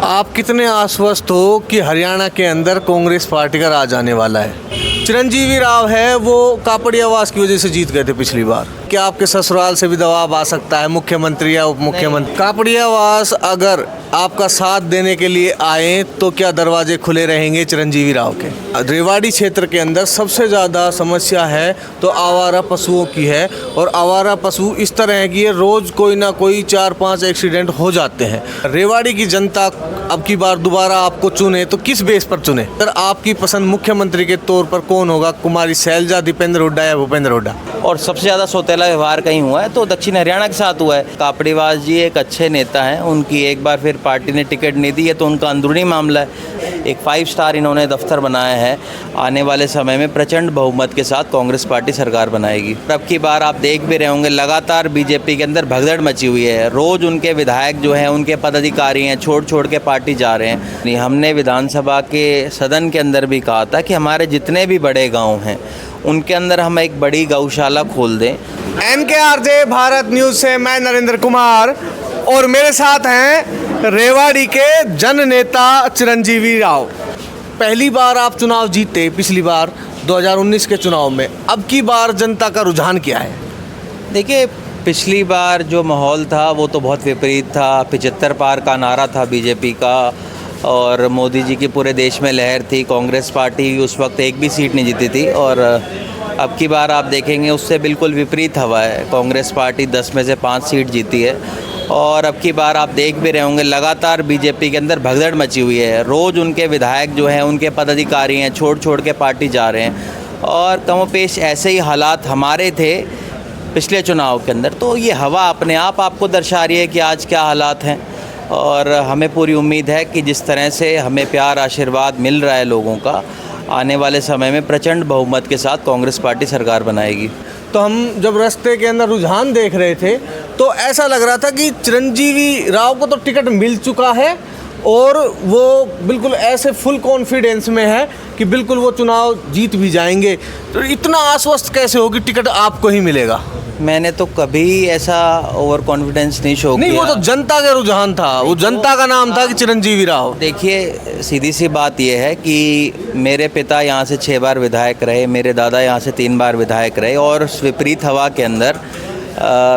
आप कितने आश्वस्त हो कि हरियाणा के अंदर कांग्रेस पार्टी का राज आने वाला है? चिरंजीवी राव है वो कापड़ी आवास की वजह से जीत गए थे पिछली बार। क्या आपके ससुराल से भी दबाव आ सकता है, मुख्यमंत्री या उप मुख्यमंत्री? कापड़ी आवास अगर आपका साथ देने के लिए आए तो क्या दरवाजे खुले रहेंगे चिरंजीवी राव के? रेवाड़ी क्षेत्र के अंदर सबसे ज़्यादा समस्या है तो आवारा पशुओं की है, और आवारा पशु इस तरह है कि ये रोज़ कोई ना कोई 4-5 एक्सीडेंट हो जाते हैं। रेवाड़ी की जनता अब की बार दोबारा आपको चुने तो किस बेस पर चुने? सर, आपकी पसंद मुख्यमंत्री के तौर पर कौन होगा? कुमारी शैलजा, दीपेंद्र हुड्डा या भूपेंद्र हुड्डा? और सबसे ज़्यादा सौतेला व्यवहार कहीं हुआ है तो दक्षिण हरियाणा के साथ हुआ है। कापड़ीवास जी एक अच्छे नेता हैं, उनकी एक बार फिर पार्टी ने टिकट नहीं दी है तो उनका अंदरूनी मामला है। एक 5 स्टार इन्होंने दफ्तर बनाया है। आने वाले समय में प्रचंड बहुमत के साथ कांग्रेस पार्टी सरकार बनाएगी। अब की बार आप देख भी रहे होंगे लगातार बीजेपी के अंदर भगदड़ मची हुई है। रोज़ उनके विधायक जो हैं, उनके पदाधिकारी हैं, छोड़ के पार्टी जा रहे हैं। हमने विधानसभा के सदन के अंदर भी कहा था कि हमारे जितने भी बड़े गाँव हैं उनके अंदर हम एक बड़ी गौशाला खोल दें। NKRJ भारत न्यूज़ से मैं नरेंद्र कुमार, और मेरे साथ हैं रेवाड़ी के जन नेता चिरंजीवी राव। पहली बार आप चुनाव जीते पिछली बार 2019 के चुनाव में, अब की बार जनता का रुझान क्या है? देखिए, पिछली बार जो माहौल था वो तो बहुत विपरीत था। 75 पार का नारा था बीजेपी का, और मोदी जी की पूरे देश में लहर थी। कांग्रेस पार्टी उस वक्त एक भी सीट नहीं जीती थी, और अब की बार आप देखेंगे उससे बिल्कुल विपरीत हवा है। कांग्रेस पार्टी 10 में से 5 सीट जीती है, और अब की बार आप देख भी रहे होंगे लगातार बीजेपी के अंदर भगदड़ मची हुई है। रोज़ उनके विधायक जो हैं, उनके पदाधिकारी हैं, छोड़ के पार्टी जा रहे हैं, और कमोपेश ऐसे ही हालात हमारे थे पिछले चुनाव के अंदर। तो ये हवा अपने आप आपको दर्शा रही है कि आज क्या हालात हैं, और हमें पूरी उम्मीद है कि जिस तरह से हमें प्यार आशीर्वाद मिल रहा है लोगों का, आने वाले समय में प्रचंड बहुमत के साथ कांग्रेस पार्टी सरकार बनाएगी। तो हम जब रास्ते के अंदर रुझान देख रहे थे तो ऐसा लग रहा था कि चिरंजीवी राव को तो टिकट मिल चुका है, और वो बिल्कुल ऐसे फुल कॉन्फिडेंस में है कि बिल्कुल वो चुनाव जीत भी जाएंगे। तो इतना आश्वस्त कैसे हो कि टिकट आपको ही मिलेगा? मैंने तो कभी ऐसा ओवर कॉन्फिडेंस नहीं शो किया। नहीं, वो तो जनता का रुझान था, वो जनता का नाम था कि चिरंजीवी राव। देखिए, सीधी सी बात यह है कि मेरे पिता यहाँ से 6 बार विधायक रहे, मेरे दादा यहाँ से 3 बार विधायक रहे, और विपरीत हवा के अंदर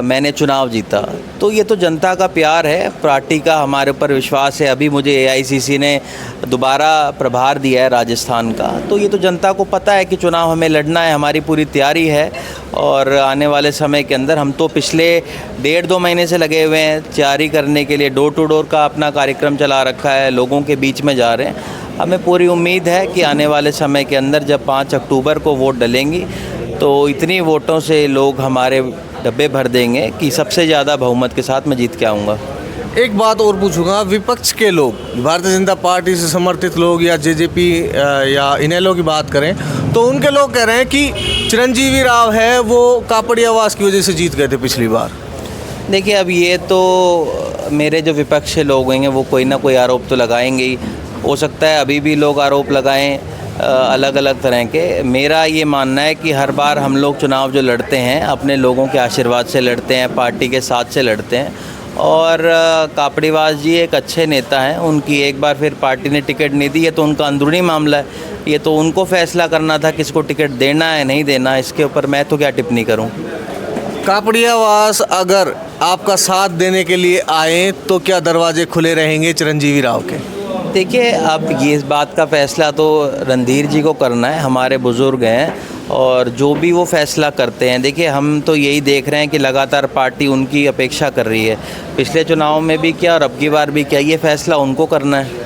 मैंने चुनाव जीता। तो ये तो जनता का प्यार है, पार्टी का हमारे ऊपर विश्वास है। अभी मुझे AICC ने दोबारा प्रभार दिया है राजस्थान का, तो ये तो जनता को पता है कि चुनाव हमें लड़ना है, हमारी पूरी तैयारी है। और आने वाले समय के अंदर हम तो पिछले 1.5-2 महीने से लगे हुए हैं तैयारी करने के लिए। डोर टू डोर का अपना कार्यक्रम चला रखा है, लोगों के बीच में जा रहे हैं। हमें पूरी उम्मीद है कि आने वाले समय के अंदर जब 5 अक्टूबर को वोट डलेंगी तो इतनी वोटों से लोग हमारे डब्बे भर देंगे कि सबसे ज़्यादा बहुमत के साथ मैं जीत के आऊँगा। एक बात और पूछूंगा, विपक्ष के लोग, भारतीय जनता पार्टी से समर्थित लोग या JJP या इनेलो की बात करें तो उनके लोग कह रहे हैं कि चिरंजीवी राव है वो कापड़ी आवास की वजह से जीत गए थे पिछली बार। देखिए, अब ये तो मेरे जो विपक्ष के लोग होंगे वो कोई ना कोई आरोप तो लगाएंगे ही। हो सकता है अभी भी लोग आरोप लगाएं अलग अलग तरह के। मेरा ये मानना है कि हर बार हम लोग चुनाव जो लड़ते हैं अपने लोगों के आशीर्वाद से लड़ते हैं, पार्टी के साथ से लड़ते हैं, और कापड़ीवास जी एक अच्छे नेता हैं। उनकी एक बार फिर पार्टी ने टिकट नहीं दी है तो उनका अंदरूनी मामला है। ये तो उनको फैसला करना था किसको टिकट देना है नहीं देना, इसके ऊपर मैं तो क्या टिप्पणी करूं। कापड़ी आवास अगर आपका साथ देने के लिए आए तो क्या दरवाजे खुले रहेंगे चिरंजीवी राव के? देखिए, अब ये इस बात का फ़ैसला तो रणधीर जी को करना है, हमारे बुज़ुर्ग हैं, और जो भी वो फ़ैसला करते हैं। देखिए, हम तो यही देख रहे हैं कि लगातार पार्टी उनकी अपेक्षा कर रही है। पिछले चुनाव में भी क्या और अब की बार भी क्या, ये फ़ैसला उनको करना है।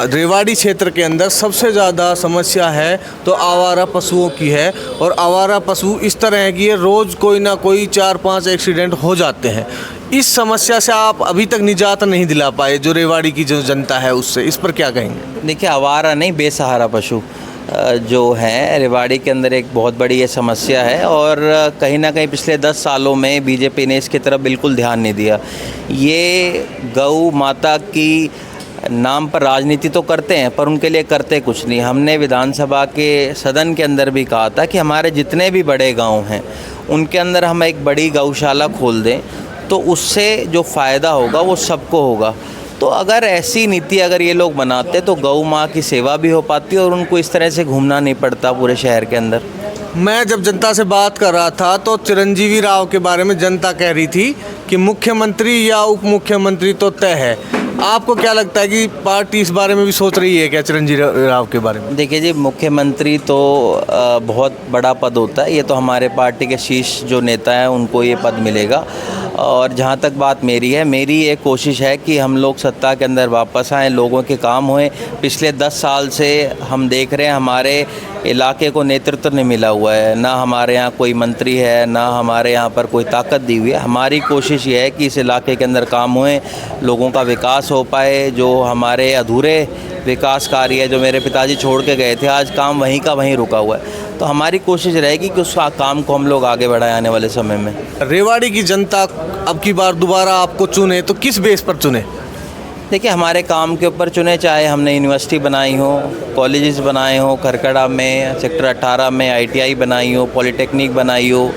रेवाड़ी क्षेत्र के अंदर सबसे ज़्यादा समस्या है तो आवारा पशुओं की है, और आवारा पशु इस तरह है कि ये रोज़ कोई ना कोई 4-5 एक्सीडेंट हो जाते हैं। इस समस्या से आप अभी तक निजात नहीं दिला पाए जो रेवाड़ी की जो जनता है उससे, इस पर क्या कहेंगे? देखिए, आवारा नहीं, बेसहारा पशु जो हैं रेवाड़ी के अंदर एक बहुत बड़ी ये समस्या है, और कहीं ना कहीं पिछले 10 सालों में बीजेपी ने इसकी तरफ बिल्कुल ध्यान नहीं दिया। ये गौ माता की नाम पर राजनीति तो करते हैं पर उनके लिए करते कुछ नहीं। हमने विधानसभा के सदन के अंदर भी कहा था कि हमारे जितने भी बड़े गांव हैं उनके अंदर हम एक बड़ी गौशाला खोल दें तो उससे जो फ़ायदा होगा वो सबको होगा। तो अगर ऐसी नीति अगर ये लोग बनाते तो गौ माँ की सेवा भी हो पाती और उनको इस तरह से घूमना नहीं पड़ता पूरे शहर के अंदर। मैं जब जनता से बात कर रहा था तो चिरंजीवी राव के बारे में जनता कह रही थी कि मुख्यमंत्री या उप मुख्यमंत्री तो तय है। आपको क्या लगता है कि पार्टी इस बारे में भी सोच रही है क्या, चिरंजीवी राव के बारे में? देखिए जी, मुख्यमंत्री तो बहुत बड़ा पद होता है, ये तो हमारे पार्टी के शीर्ष जो नेता हैं उनको ये पद मिलेगा। और जहाँ तक बात मेरी है, मेरी एक कोशिश है कि हम लोग सत्ता के अंदर वापस आएँ, लोगों के काम होएं। पिछले 10 साल से हम देख रहे हैं हमारे इलाके को नेतृत्व नहीं मिला हुआ है, ना हमारे यहाँ कोई मंत्री है, ना हमारे यहाँ पर कोई ताकत दी हुई है। हमारी कोशिश ये है कि इस इलाके के अंदर काम होएं, लोगों का विकास हो पाए। जो हमारे अधूरे विकास कार्य है जो मेरे पिताजी छोड़ के गए थे, आज काम वहीं का वहीं रुका हुआ है। तो हमारी कोशिश रहेगी कि उस काम को हम लोग आगे बढ़ाएं आने वाले समय में। रेवाड़ी की जनता अब की बार दोबारा आपको चुने तो किस बेस पर चुने? देखिए, हमारे काम के ऊपर चुने, चाहे हमने यूनिवर्सिटी बनाई हो, कॉलेजेस बनाए हो, खरकड़ा में सेक्टर 18 में ITI बनाई हो, पॉलिटेक्निक बनाई हो।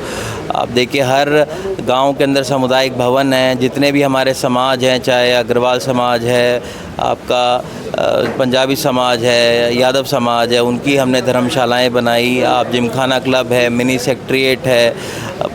आप देखिए हर गांव के अंदर सामुदायिक भवन हैं, जितने भी हमारे समाज हैं, चाहे अग्रवाल समाज है, आपका पंजाबी समाज है, यादव समाज है, उनकी हमने धर्मशालाएं बनाई। आप जिमखाना क्लब है, मिनी सेक्रेटेरिएट है,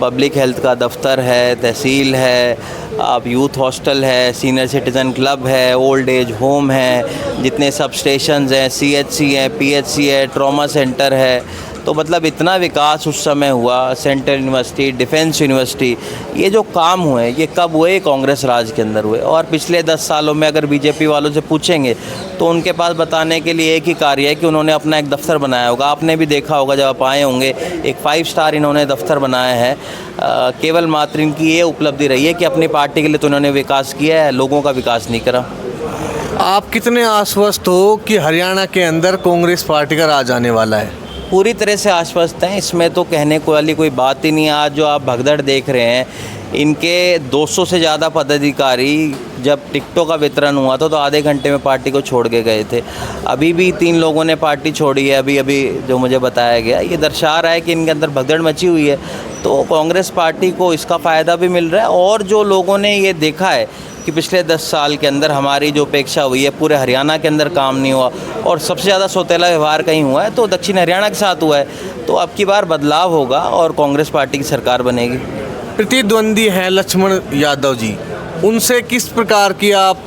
पब्लिक हेल्थ का दफ्तर है, तहसील है, आप यूथ हॉस्टल है, सीनियर सिटीज़न क्लब है, ओल्ड एज होम है, जितने सब स्टेशंस हैं, CHC है, PHC है, ट्रॉमा सेंटर है। तो मतलब इतना विकास उस समय हुआ। सेंट्रल यूनिवर्सिटी, डिफेंस यूनिवर्सिटी, ये जो काम हुए ये कब हुए? कांग्रेस राज के अंदर हुए। और पिछले 10 सालों में अगर बीजेपी वालों से पूछेंगे तो उनके पास बताने के लिए एक ही कार्य है कि उन्होंने अपना एक दफ्तर बनाया होगा। आपने भी देखा होगा जब आप आए होंगे, एक 5 स्टार इन्होंने दफ्तर बनाया है। केवल मात्र इनकी ये उपलब्धि रही है कि अपनी पार्टी के लिए तो इन्होंने विकास किया है, लोगों का विकास नहीं करा। आप कितने आश्वस्त हो कि हरियाणा के अंदर कांग्रेस पार्टी का राज आने वाला है? पूरी तरह से आश्वस्त हैं, इसमें तो कहने को वाली कोई बात ही नहीं है। आज जो आप भगदड़ देख रहे हैं, इनके 200 से ज़्यादा पदाधिकारी जब टिकटों का वितरण हुआ था तो आधे घंटे में पार्टी को छोड़ के गए थे। अभी भी 3 लोगों ने पार्टी छोड़ी है, अभी जो मुझे बताया गया। ये दर्शा रहा है कि इनके अंदर भगदड़ मची हुई है। तो कांग्रेस पार्टी को इसका फ़ायदा भी मिल रहा है। और जो लोगों ने ये देखा है कि पिछले 10 साल के अंदर हमारी जो उपेक्षा हुई है, पूरे हरियाणा के अंदर काम नहीं हुआ और सबसे ज़्यादा सौतेला व्यवहार कहीं हुआ है तो दक्षिण हरियाणा के साथ हुआ है। तो अब की बार बदलाव होगा और कांग्रेस पार्टी की सरकार बनेगी। प्रतिद्वंदी हैं लक्ष्मण यादव जी, उनसे किस प्रकार की आप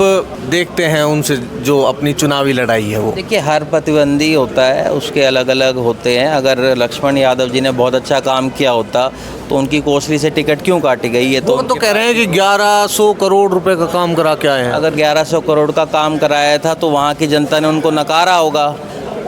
देखते हैं, उनसे जो अपनी चुनावी लड़ाई है वो? देखिए, हर प्रतिद्वंदी होता है, उसके अलग अलग होते हैं। अगर लक्ष्मण यादव जी ने बहुत अच्छा काम किया होता तो उनकी कोसली से टिकट क्यों काटी गई? ये तो कह रहे हैं कि 1100 करोड़ रुपए का काम करा के आए हैं। अगर 1100 करोड़ का काम कराया था तो वहाँ की जनता ने उनको नकारा होगा।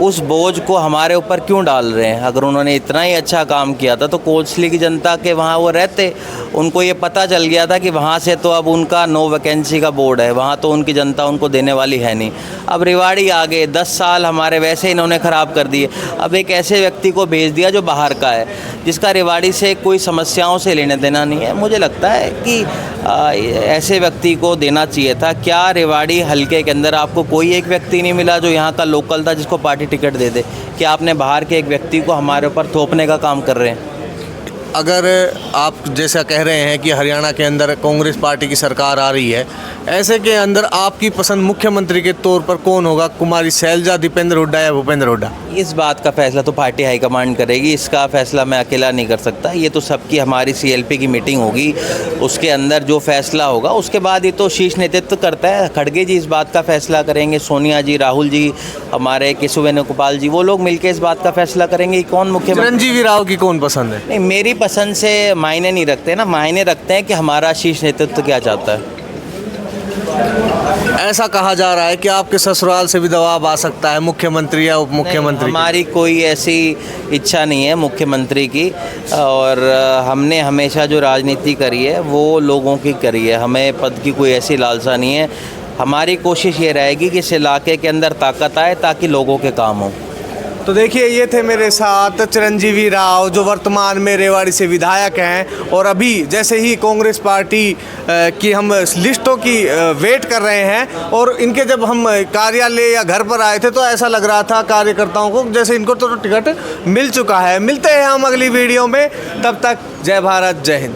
उस बोझ को हमारे ऊपर क्यों डाल रहे हैं? अगर उन्होंने इतना ही अच्छा काम किया था तो कोसली की जनता के वहाँ वो रहते, उनको ये पता चल गया था कि वहाँ से तो अब उनका नो वैकेंसी का बोर्ड है, वहाँ तो उनकी जनता उनको देने वाली है नहीं। अब रेवाड़ी आ गए, 10 साल हमारे वैसे इन्होंने ख़राब कर दिए। अब एक ऐसे व्यक्ति को भेज दिया जो बाहर का है, जिसका रेवाड़ी से कोई समस्याओं से लेने देना नहीं है। मुझे लगता है कि ऐसे व्यक्ति को देना चाहिए था। क्या रेवाड़ी हलके के अंदर आपको कोई एक व्यक्ति नहीं मिला जो यहाँ का लोकल था जिसको पार्टी टिकट दे दे? कि आपने बाहर के एक व्यक्ति को हमारे ऊपर थोपने का काम कर रहे हैं। अगर आप जैसा कह रहे हैं कि हरियाणा के अंदर कांग्रेस पार्टी की सरकार आ रही है, ऐसे के अंदर आपकी पसंद मुख्यमंत्री के तौर पर कौन होगा? कुमारी शैलजा, दीपेंद्र हुड्डा या भूपेंद्र हुड्डा? इस बात का फैसला तो पार्टी हाईकमांड करेगी। इसका फैसला मैं अकेला नहीं कर सकता। ये तो सबकी हमारी CLP की मीटिंग होगी, उसके अंदर जो फैसला होगा उसके बाद ये तो शीर्ष नेतृत्व करता है। खड़गे जी इस बात का फैसला करेंगे, सोनिया जी, राहुल जी, हमारे केशव वेणुगोपाल जी, वो लोग मिलकर इस बात का फैसला करेंगे कि कौन मुख्यमंत्री। चिरंजीवी राव की कौन पसंद है? नहीं, मेरी पसंद से मायने नहीं रखते ना, मायने रखते हैं कि हमारा शीर्ष नेतृत्व क्या चाहता है। ऐसा कहा जा रहा है कि आपके ससुराल से भी दबाव आ सकता है मुख्यमंत्री या उप मुख्यमंत्री? हमारी कोई ऐसी इच्छा नहीं है मुख्यमंत्री की। और हमने हमेशा जो राजनीति करी है वो लोगों की करी है। हमें पद की कोई ऐसी लालसा नहीं है। हमारी कोशिश ये रहेगी कि इस इलाके के अंदर ताकत आए ताकि लोगों के काम हो। तो देखिए, ये थे मेरे साथ चिरंजीवी राव, जो वर्तमान में रेवाड़ी से विधायक हैं और अभी जैसे ही कांग्रेस पार्टी की हम लिस्टों की वेट कर रहे हैं। और इनके जब हम कार्यालय या घर पर आए थे तो ऐसा लग रहा था कार्यकर्ताओं को जैसे इनको तो टिकट मिल चुका है। मिलते हैं हम अगली वीडियो में, तब तक जय भारत, जय हिंद।